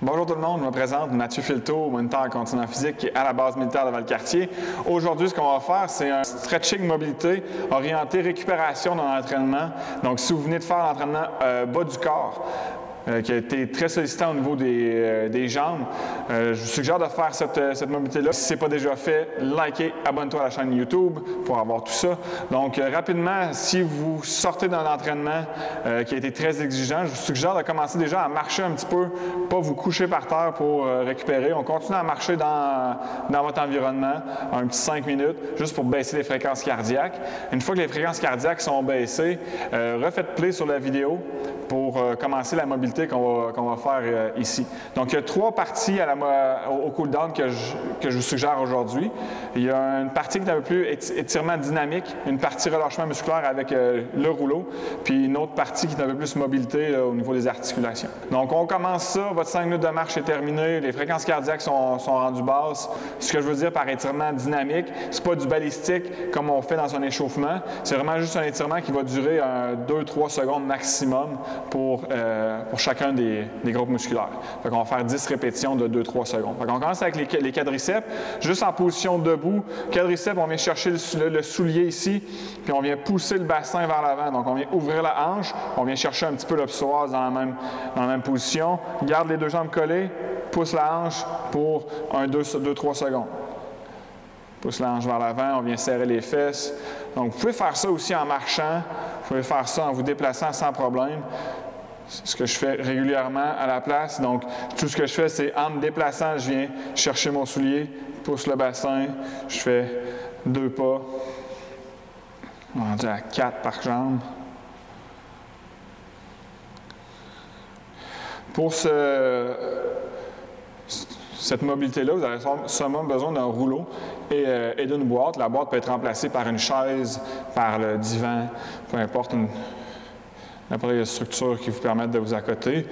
Bonjour tout le monde, je me présente Mathieu Filteau, moniteur en continent physique qui est à la base militaire de Valcartier. Aujourd'hui, ce qu'on va faire, c'est un stretching mobilité orienté récupération dans l'entraînement. Donc, si vous venez de faire l'entraînement bas du corps, qui a été très sollicitant au niveau des jambes. Je vous suggère de faire cette mobilité-là. Si ce n'est pas déjà fait, likez, abonne-toi à la chaîne YouTube pour avoir tout ça. Donc, rapidement, si vous sortez d'un entraînement qui a été très exigeant, je vous suggère de commencer déjà à marcher un petit peu, pas vous coucher par terre pour récupérer. On continue à marcher dans votre environnement un petit 5 minutes, juste pour baisser les fréquences cardiaques. Une fois que les fréquences cardiaques sont baissées, refaites play sur la vidéo pour commencer la mobilité qu'on va faire ici. Donc, il y a 3 parties au cool-down que je vous suggère aujourd'hui. Il y a une partie qui est un peu plus étirement dynamique, une partie relâchement musculaire avec le rouleau, puis une autre partie qui est un peu plus mobilité au niveau des articulations. Donc, on commence ça, votre 5 minutes de marche est terminée, les fréquences cardiaques sont rendues basses. Ce que je veux dire par étirement dynamique, c'est pas du balistique comme on fait dans un échauffement, c'est vraiment juste un étirement qui va durer 2-3 secondes maximum pour chacun des groupes musculaires. Fait qu'on va faire 10 répétitions de 2-3 secondes. Fait qu'on commence avec les quadriceps, juste en position debout. Quadriceps, on vient chercher le soulier ici, puis on vient pousser le bassin vers l'avant. Donc, on vient ouvrir la hanche, on vient chercher un petit peu le psoas dans la même position. Garde les 2 jambes collées, pousse la hanche pour 2-3 secondes. Pousse la hanche vers l'avant, on vient serrer les fesses. Donc, vous pouvez faire ça aussi en marchant, vous pouvez faire ça en vous déplaçant sans problème. C'est ce que je fais régulièrement à la place. Donc, tout ce que je fais, c'est en me déplaçant, je viens chercher mon soulier, pousse le bassin, je fais 2 pas. On est rendu à 4 par jambe. Pour cette mobilité-là, vous avez seulement besoin d'un rouleau et d'une boîte. La boîte peut être remplacée par une chaise, par le divan, peu importe après, il y a des structures qui vous permettent de vous accoter.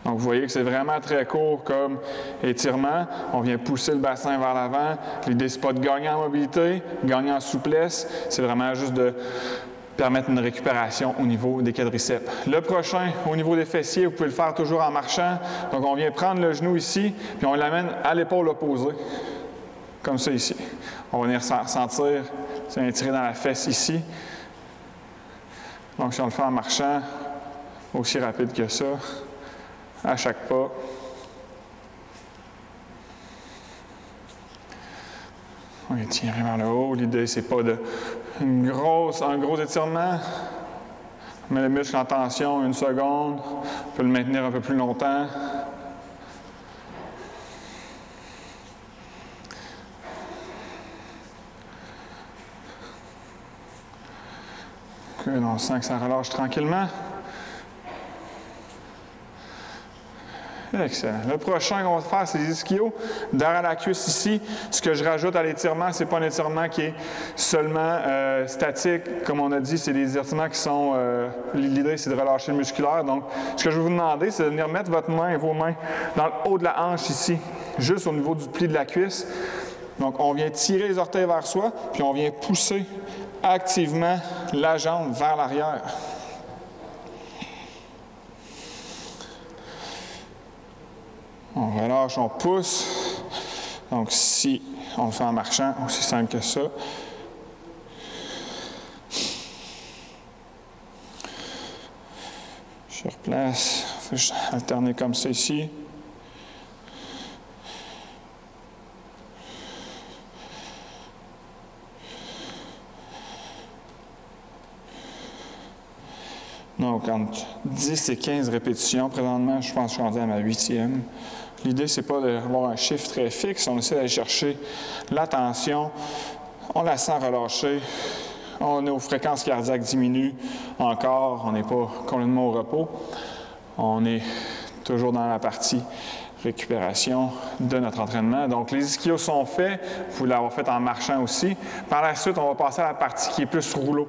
Donc, vous voyez que c'est vraiment très court comme étirement. On vient pousser le bassin vers l'avant. L'idée, ce n'est pas de gagner en mobilité, gagner en souplesse. C'est vraiment juste de permettre une récupération au niveau des quadriceps. Le prochain, au niveau des fessiers, vous pouvez le faire toujours en marchant. Donc, on vient prendre le genou ici, puis on l'amène à l'épaule opposée, comme ça ici. On va venir sentir, c'est un tiré dans la fesse ici. Donc, si on le fait en marchant, aussi rapide que ça, à chaque pas. On va tirer vers le haut. L'idée, c'est pas un gros étirement. On met le muscle en tension 1 seconde. On peut le maintenir un peu plus longtemps. On sent que ça relâche tranquillement. Excellent. Le prochain qu'on va faire, c'est les ischios. Derrière la cuisse ici, ce que je rajoute à l'étirement, ce n'est pas un étirement qui est seulement statique. Comme on a dit, c'est des étirements qui sont... l'idée, c'est de relâcher le musculaire. Donc, ce que je vais vous demander, c'est de venir mettre vos mains dans le haut de la hanche ici, juste au niveau du pli de la cuisse. Donc, on vient tirer les orteils vers soi, puis on vient pousser activement la jambe vers l'arrière. On relâche, on pousse. Donc, si on le fait en marchant, aussi simple que ça. Je replace. Je vais alterner comme ça ici. Donc, entre 10 et 15 répétitions. Présentement, je pense que je suis rendu à ma 8e. L'idée, ce n'est pas d'avoir un chiffre très fixe. On essaie d'aller chercher la tension. On la sent relâcher. Nos fréquences cardiaques diminuent encore. On n'est pas complètement au repos. On est toujours dans la partie récupération de notre entraînement. Donc, les ischios sont faits. Vous l'avoir fait en marchant aussi. Par la suite, on va passer à la partie qui est plus rouleau.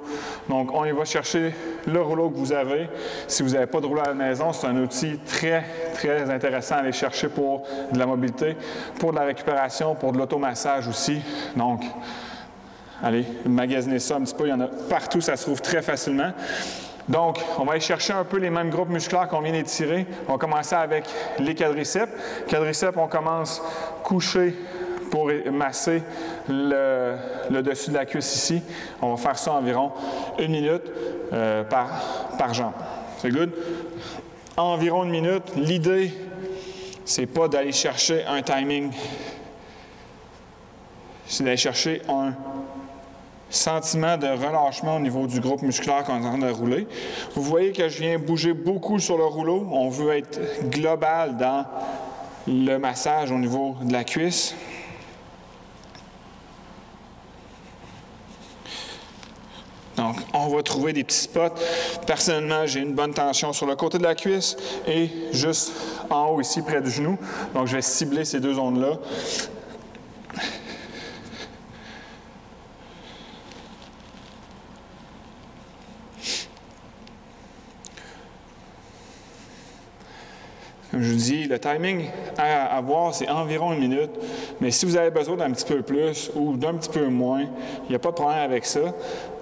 Donc, on y va chercher le rouleau que vous avez. Si vous n'avez pas de rouleau à la maison, c'est un outil très, très intéressant à aller chercher pour de la mobilité, pour de la récupération, pour de l'automassage aussi. Donc, allez, magasiner ça un petit peu. Il y en a partout, ça se trouve très facilement. Donc, on va aller chercher un peu les mêmes groupes musculaires qu'on vient d'étirer. On va commencer avec les quadriceps. Quadriceps, on commence couché pour masser le dessus de la cuisse ici. On va faire ça environ 1 minute par jambe. C'est good? Environ 1 minute. L'idée, c'est pas d'aller chercher un timing. C'est d'aller chercher un sentiment de relâchement au niveau du groupe musculaire qu'on est en train de rouler. Vous voyez que je viens bouger beaucoup sur le rouleau. On veut être global dans le massage au niveau de la cuisse. Donc, on va trouver des petits spots. Personnellement, j'ai une bonne tension sur le côté de la cuisse et juste en haut ici, près du genou. Donc, je vais cibler ces deux zones-là. Comme je vous dis, le timing à avoir, c'est environ 1 minute. Mais si vous avez besoin d'un petit peu plus ou d'un petit peu moins, il n'y a pas de problème avec ça.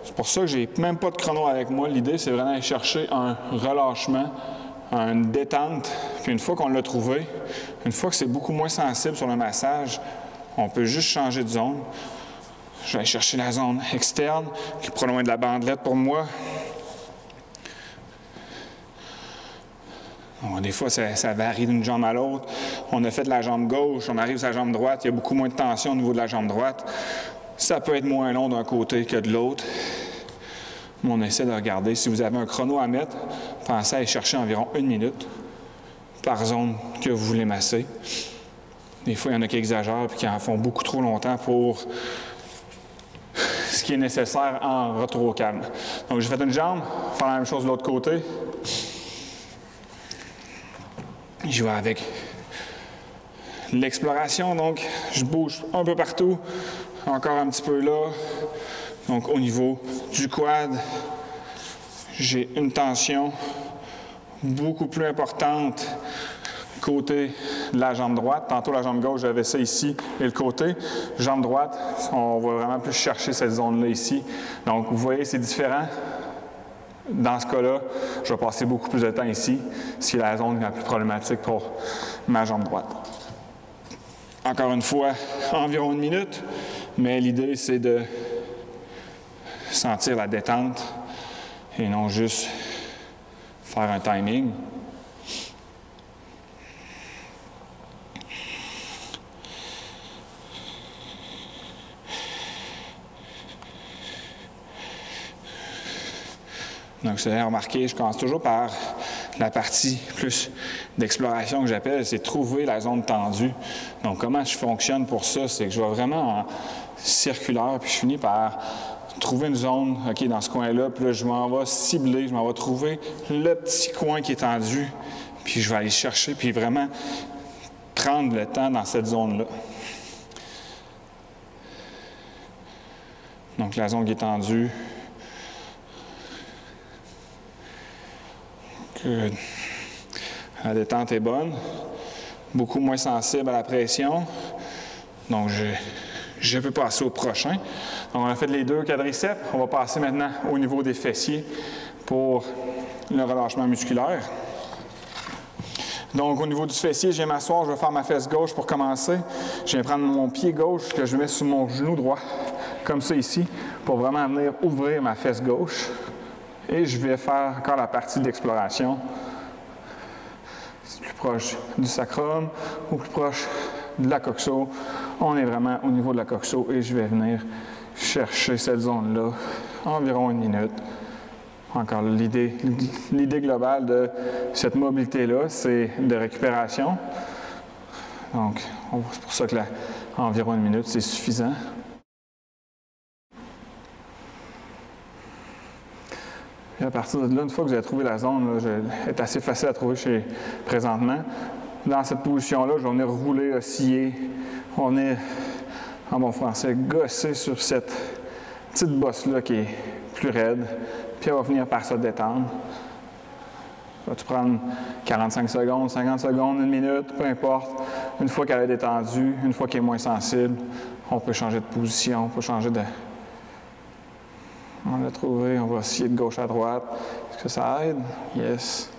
C'est pour ça que je n'ai même pas de chrono avec moi. L'idée, c'est vraiment d'aller chercher un relâchement, une détente. Puis une fois qu'on l'a trouvé, une fois que c'est beaucoup moins sensible sur le massage, on peut juste changer de zone. Je vais aller chercher la zone externe, qui est pas loin de la bandelette pour moi. Bon, des fois, ça varie d'une jambe à l'autre. On a fait de la jambe gauche, on arrive sur la jambe droite, il y a beaucoup moins de tension au niveau de la jambe droite. Ça peut être moins long d'un côté que de l'autre. Mais on essaie de regarder. Si vous avez un chrono à mettre, pensez à aller chercher environ 1 minute par zone que vous voulez masser. Des fois, il y en a qui exagèrent et qui en font beaucoup trop longtemps pour ce qui est nécessaire en retour au calme. Donc, j'ai fait une jambe, faire la même chose de l'autre côté. Je vais avec l'exploration, donc je bouge un peu partout, encore un petit peu là. Donc au niveau du quad, j'ai une tension beaucoup plus importante côté de la jambe droite. Tantôt la jambe gauche, j'avais ça ici et le côté. Jambe droite, on va vraiment plus chercher cette zone-là ici. Donc vous voyez, c'est différent. Dans ce cas-là, je vais passer beaucoup plus de temps ici, ce qui est la zone la plus problématique pour ma jambe droite. Encore une fois, environ 1 minute, mais l'idée, c'est de sentir la détente et non juste faire un timing. Donc, vous avez remarqué, je commence toujours par la partie plus d'exploration que j'appelle, c'est trouver la zone tendue. Donc, comment je fonctionne pour ça? C'est que je vais vraiment en circulaire, puis je finis par trouver une zone, OK, dans ce coin-là, puis là, je m'en vais cibler, je m'en vais trouver le petit coin qui est tendu, puis je vais aller chercher, puis vraiment prendre le temps dans cette zone-là. Donc, la zone qui est tendue. Good. La détente est bonne, beaucoup moins sensible à la pression. Donc, je peux passer au prochain. Donc, on a fait les deux quadriceps. On va passer maintenant au niveau des fessiers pour le relâchement musculaire. Donc, au niveau du fessier, je viens m'asseoir, je vais faire ma fesse gauche pour commencer. Je viens prendre mon pied gauche que je mets sur mon genou droit, comme ça ici, pour vraiment venir ouvrir ma fesse gauche. Et je vais faire encore la partie d'exploration. C'est plus proche du sacrum ou plus proche de la coxo. On est vraiment au niveau de la coxo et je vais venir chercher cette zone-là environ 1 minute. Encore l'idée globale de cette mobilité-là, c'est de récupération. Donc, c'est pour ça que environ 1 minute, c'est suffisant. Et à partir de là, une fois que vous avez trouvé la zone, là, elle est assez facile à trouver présentement. Dans cette position-là, je vais venir rouler, osciller. On est, en bon français, gosser sur cette petite bosse-là qui est plus raide. Puis elle va finir par se détendre. Ça va-tu prendre 45 secondes, 50 secondes, 1 minute, peu importe. Une fois qu'elle est détendue, une fois qu'elle est moins sensible, on peut changer de position, on peut changer de... On l'a trouvé, on va osciller de gauche à droite. Est-ce que ça aide? Yes.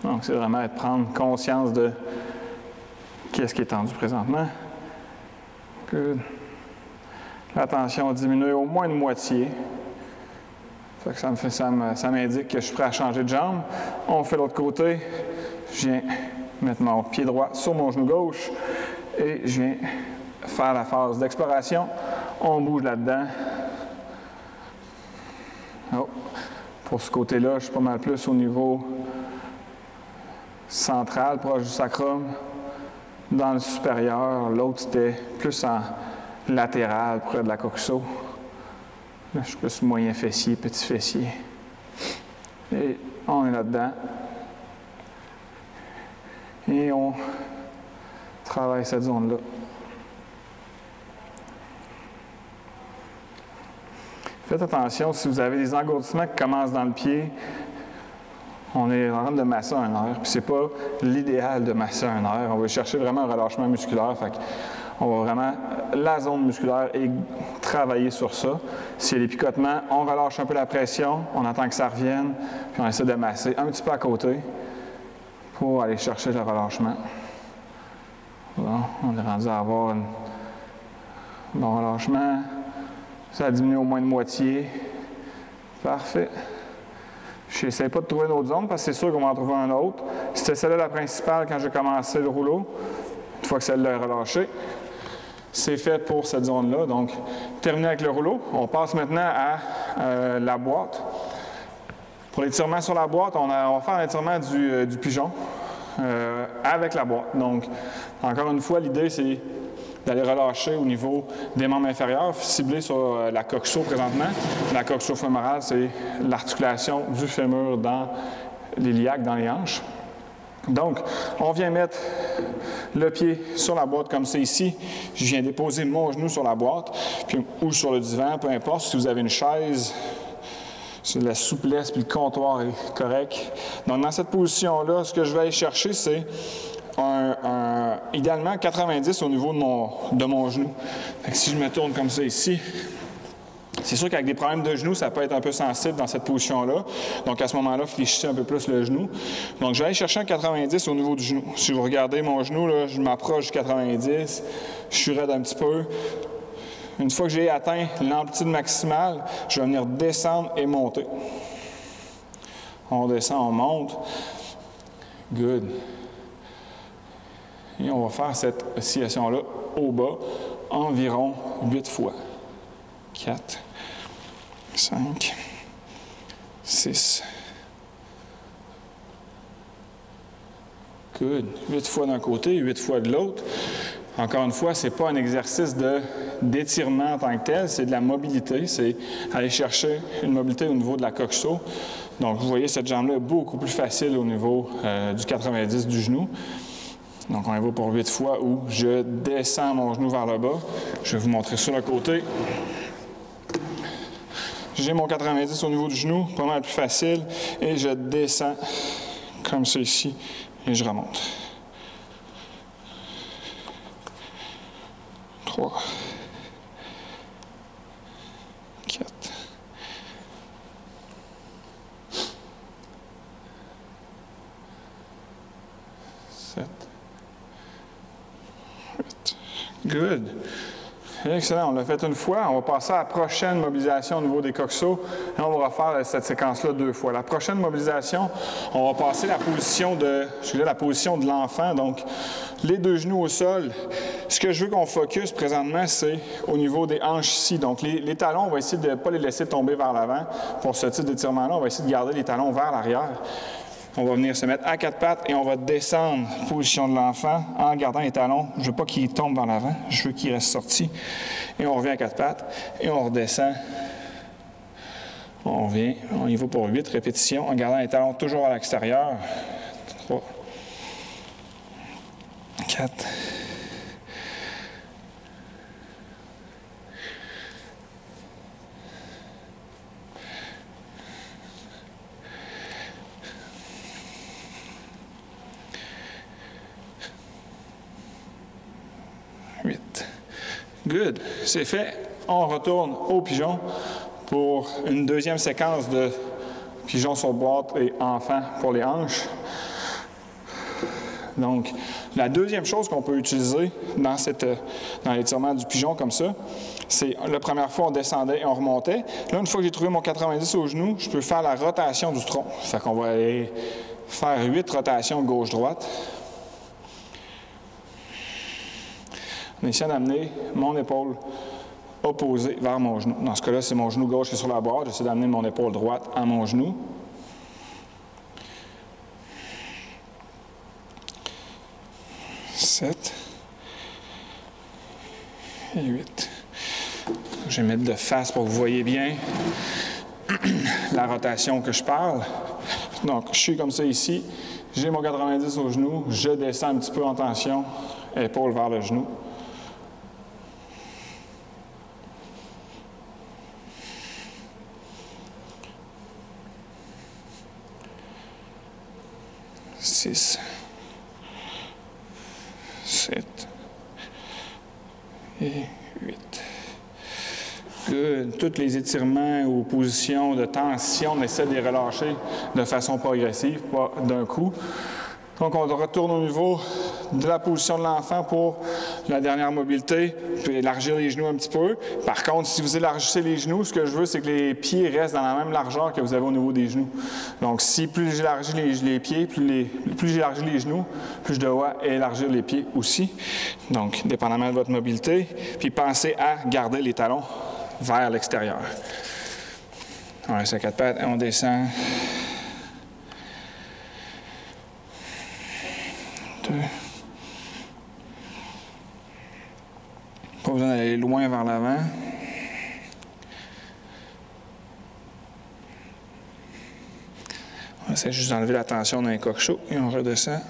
Donc, c'est vraiment prendre conscience de qu'est-ce qui est tendu présentement. Good. La tension diminue au moins de moitié. Fait que ça m'indique que je suis prêt à changer de jambe. On fait l'autre côté. Je viens mettre mon pied droit sur mon genou gauche et je viens faire la phase d'exploration. On bouge là-dedans. Oh. Pour ce côté-là, je suis pas mal plus au niveau central, proche du sacrum. Dans le supérieur, l'autre c'était plus en latéral, près de la coxo. Là, je suis plus moyen fessier, petit fessier. Et on est là-dedans. Et on travaille cette zone-là. Faites attention, si vous avez des engourdissements qui commencent dans le pied, on est en train de masser un nerf, puis c'est pas l'idéal de masser un nerf. On va chercher vraiment un relâchement musculaire, fait on va vraiment, la zone musculaire, et travailler sur ça. S'il y a des picotements, on relâche un peu la pression, on attend que ça revienne, puis on essaie de masser un petit peu à côté pour aller chercher le relâchement. Bon, on est rendu à avoir un bon relâchement. Ça diminue au moins de moitié. Parfait. Je n'essaie pas de trouver une autre zone parce que c'est sûr qu'on va en trouver un autre. C'était celle-là la principale quand j'ai commencé le rouleau. Une fois que celle-là est relâchée, c'est fait pour cette zone-là. Donc, terminé avec le rouleau. On passe maintenant à la boîte. Pour l'étirement sur la boîte, on va faire un étirement du pigeon avec la boîte. Donc, encore une fois, l'idée, c'est d'aller relâcher au niveau des membres inférieurs, ciblé sur la coxo présentement. La coxo fémorale, c'est l'articulation du fémur dans l'iliaque, dans les hanches. Donc, on vient mettre le pied sur la boîte comme c'est ici. Je viens déposer mon genou sur la boîte puis, ou sur le divan, peu importe. Si vous avez une chaise, c'est la souplesse puis le comptoir est correct. Donc, dans cette position-là, ce que je vais aller chercher, c'est idéalement 90 au niveau de mon genou. Si je me tourne comme ça ici, c'est sûr qu'avec des problèmes de genoux, ça peut être un peu sensible dans cette position-là. Donc à ce moment-là, fléchissez un peu plus le genou. Donc je vais aller chercher un 90 au niveau du genou. Si vous regardez mon genou, là, je m'approche du 90, je suis raide un petit peu. Une fois que j'ai atteint l'amplitude maximale, je vais venir descendre et monter. On descend, on monte. Good. Et on va faire cette oscillation-là au bas environ 8 fois. 4, 5, 6. Good. 8 fois d'un côté, 8 fois de l'autre. Encore une fois, ce n'est pas un exercice d'étirement en tant que tel, c'est de la mobilité. C'est aller chercher une mobilité au niveau de la coxo. Donc, vous voyez, cette jambe-là est beaucoup plus facile au niveau du 90 du genou. Donc, on y va pour 8 fois où je descends mon genou vers le bas. Je vais vous montrer sur le côté. J'ai mon 90 au niveau du genou, pas mal plus facile. Et je descends comme ça ici et je remonte. 3, 4, 7, 8. Good. Excellent. On l'a fait une fois. On va passer à la prochaine mobilisation au niveau des coxos. Et on va refaire cette séquence-là 2 fois. La prochaine mobilisation, on va passer la position de l'enfant. Donc, les 2 genoux au sol. Ce que je veux qu'on focus présentement, c'est au niveau des hanches ici. Donc, les talons, on va essayer de ne pas les laisser tomber vers l'avant. Pour ce type d'étirement-là, on va essayer de garder les talons vers l'arrière. On va venir se mettre à 4 pattes et on va descendre, position de l'enfant, en gardant les talons. Je ne veux pas qu'ils tombent vers l'avant, je veux qu'ils restent sortis. Et on revient à 4 pattes et on redescend. On revient, on y va pour 8 répétitions, en gardant les talons toujours à l'extérieur. 3, 4, 8. Good. C'est fait. On retourne au pigeon pour une deuxième séquence de pigeon sur boîte et enfant pour les hanches. Donc, la deuxième chose qu'on peut utiliser dans l'étirement du pigeon comme ça, c'est la première fois on descendait et on remontait. Là, une fois que j'ai trouvé mon 90 au genou, je peux faire la rotation du tronc. Fait qu'on va aller faire 8 rotations gauche-droite. On essaie d'amener mon épaule opposée vers mon genou. Dans ce cas-là, c'est mon genou gauche qui est sur la boîte. J'essaie d'amener mon épaule droite à mon genou. 7 et 8. Je vais mettre de face pour que vous voyez bien la rotation que je parle. Donc, je suis comme ça ici. J'ai mon 90 au genou. Je descends un petit peu en tension, épaule vers le genou. Six. 7 et 8. Good. Tous les étirements ou positions de tension, on essaie de les relâcher de façon progressive, pas d'un coup. Donc, on retourne au niveau de la position de l'enfant pour la dernière mobilité, puis élargir les genoux un petit peu. Par contre, si vous élargissez les genoux, ce que je veux, c'est que les pieds restent dans la même largeur que vous avez au niveau des genoux. Donc, si plus j'élargis les pieds, plus j'élargis les genoux, plus je dois élargir les pieds aussi. Donc, dépendamment de votre mobilité. Puis, pensez à garder les talons vers l'extérieur. On reste à 4 pattes et on descend. 2. Pas besoin d'aller loin vers l'avant. On essaie juste d'enlever la tension d'un coq chaud et on redescend.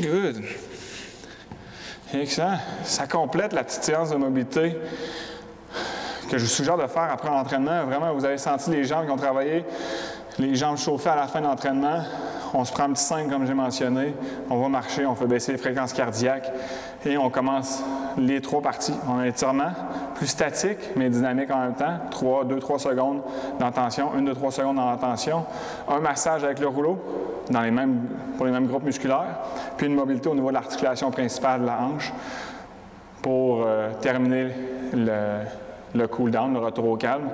Good. Excellent. Ça complète la petite séance de mobilité que je vous suggère de faire après l'entraînement. Vraiment, vous avez senti les jambes qui ont travaillé, les jambes chauffées à la fin de l'entraînement. On se prend un petit 5 comme j'ai mentionné. On va marcher, on fait baisser les fréquences cardiaques et on commence les 3 parties. On a un étirement plus statique, mais dynamique en même temps. 2-3 secondes dans tension, 1-2-3 secondes dans la tension. Un massage avec le rouleau pour les mêmes groupes musculaires. Puis une mobilité au niveau de l'articulation principale de la hanche pour terminer le cool-down, le retour au calme.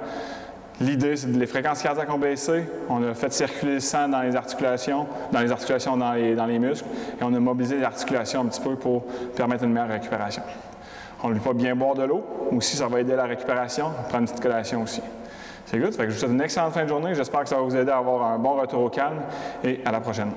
L'idée, c'est que les fréquences cardiaques ont baissé, on a fait circuler le sang dans les articulations, dans les muscles, et on a mobilisé les articulations un petit peu pour permettre une meilleure récupération. On n'oublie pas bien boire de l'eau, aussi ça va aider à la récupération, prendre une petite collation aussi. C'est good, fait que je vous souhaite une excellente fin de journée, j'espère que ça va vous aider à avoir un bon retour au calme, et à la prochaine.